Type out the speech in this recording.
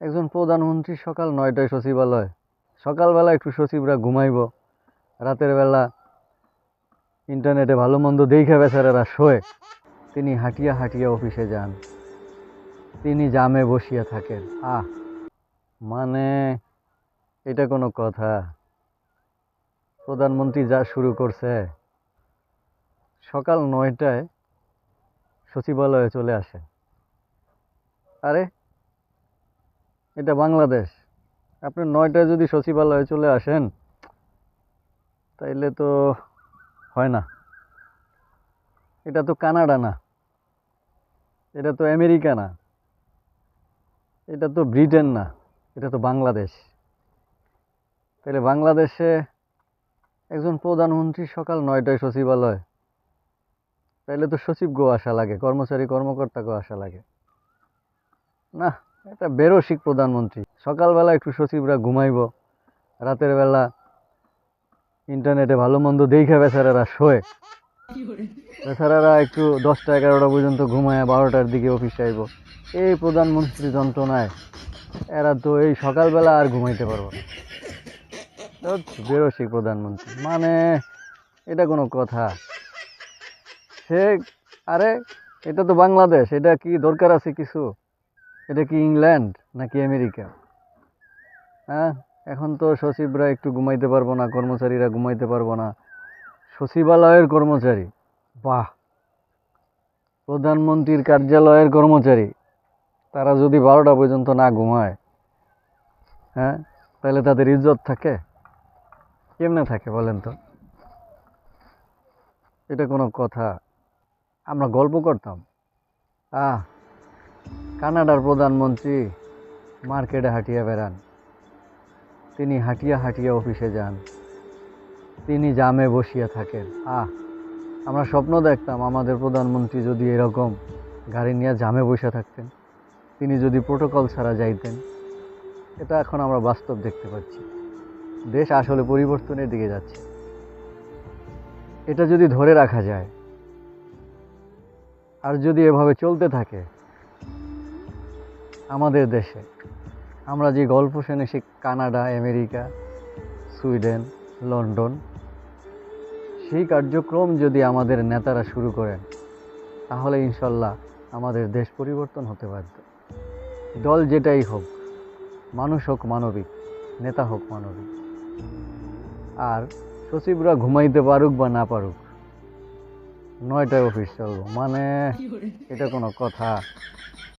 একজন প্রধানমন্ত্রী সকাল ৯টায় সচিবালয়। সকালবেলা একটু সচিবরা ঘুমাইব, রাতের বেলা ইন্টারনেটে ভালো মন্দ দেখে বেচারারা শোয়। তিনি হাঁটিয়া হাঁটিয়া অফিসে যান, তিনি জামে বসিয়া থাকেন। মানে এটা কোনো কথা? প্রধানমন্ত্রী যা শুরু করছে, সকাল ৯টায় সচিবালয়ে চলে আসে। আরে এটা বাংলাদেশ, আপনি ৯টায় যদি সচিবালয়ে চলে আসেন তাইলে তো হয় না। এটা তো কানাডা না, এটা তো আমেরিকা না, এটা তো ব্রিটেন না, এটা তো বাংলাদেশ। তাহলে বাংলাদেশে একজন প্রধানমন্ত্রী সকাল ৯টায় সচিবালয়, তাইলে তো সচিবকেও আসা লাগে, কর্মচারী কর্মকর্তাকেও আসা লাগে না। এটা বেরসিক প্রধানমন্ত্রী। সকালবেলা একটু সচিবরা ঘুমাইব, রাতের বেলা ইন্টারনেটে ভালো মন্দ দেখে বেচারারা শোয়। বেচারারা একটু 10টা 11টা পর্যন্ত ঘুমায়, 12টার দিকে অফিসে আইব। এই প্রধানমন্ত্রী যন্ত্রণায় এরা তো এই সকালবেলা আর ঘুমাইতে পারবো না। বেরসিক প্রধানমন্ত্রী, মানে এটা কোনো কথা? সে আরে এটা তো বাংলাদেশ, এটা কি দরকার আছে কিছু? এটা কি ইংল্যান্ড নাকি আমেরিকা? হ্যাঁ, এখন তো সচিবরা একটু ঘুমাইতে পারবো না, কর্মচারীরা ঘুমাইতে পারবো না। সচিবালয়ের কর্মচারী, বাহ! প্রধানমন্ত্রীর কার্যালয়ের কর্মচারী, তারা যদি 12টা পর্যন্ত না ঘুমায়, হ্যাঁ, তাহলে তাদের ইজ্জত থাকে? কেমনে থাকে বলেন তো? এটা কোনো কথা? আমরা গল্প করতাম। কানাডার প্রধানমন্ত্রী মার্কেটে হাঁটিয়া বেড়ান, তিনি হাঁটিয়া হাঁটিয়া অফিসে যান, তিনি জামে বসিয়া থাকেন। আমরা স্বপ্ন দেখতাম আমাদের প্রধানমন্ত্রী যদি এরকম গাড়ি নিয়ে জামে বসে থাকতেন, তিনি যদি প্রোটোকল ছাড়া যাইতেন। এটা এখন আমরা বাস্তব দেখতে পাচ্ছি। দেশ আসলে পরিবর্তনের দিকে যাচ্ছে। এটা যদি ধরে রাখা যায়, আর যদি এভাবে চলতে থাকে আমাদের দেশে, আমরা যে গল্প শুনেছি কানাডা, আমেরিকা, সুইডেন, লন্ডন, সেই কার্যক্রম যদি আমাদের নেতারা শুরু করেন, তাহলে ইনশাল্লাহ আমাদের দেশ পরিবর্তন হতে বাধ্য। দল যেটাই হোক, মানুষ হোক মানবিক, নেতা হোক মানবিক। আর সচিবরা ঘুমাইতে পারুক বা না পারুক, ৯টায় অফিস চলবো, মানে এটা কোনো কথা?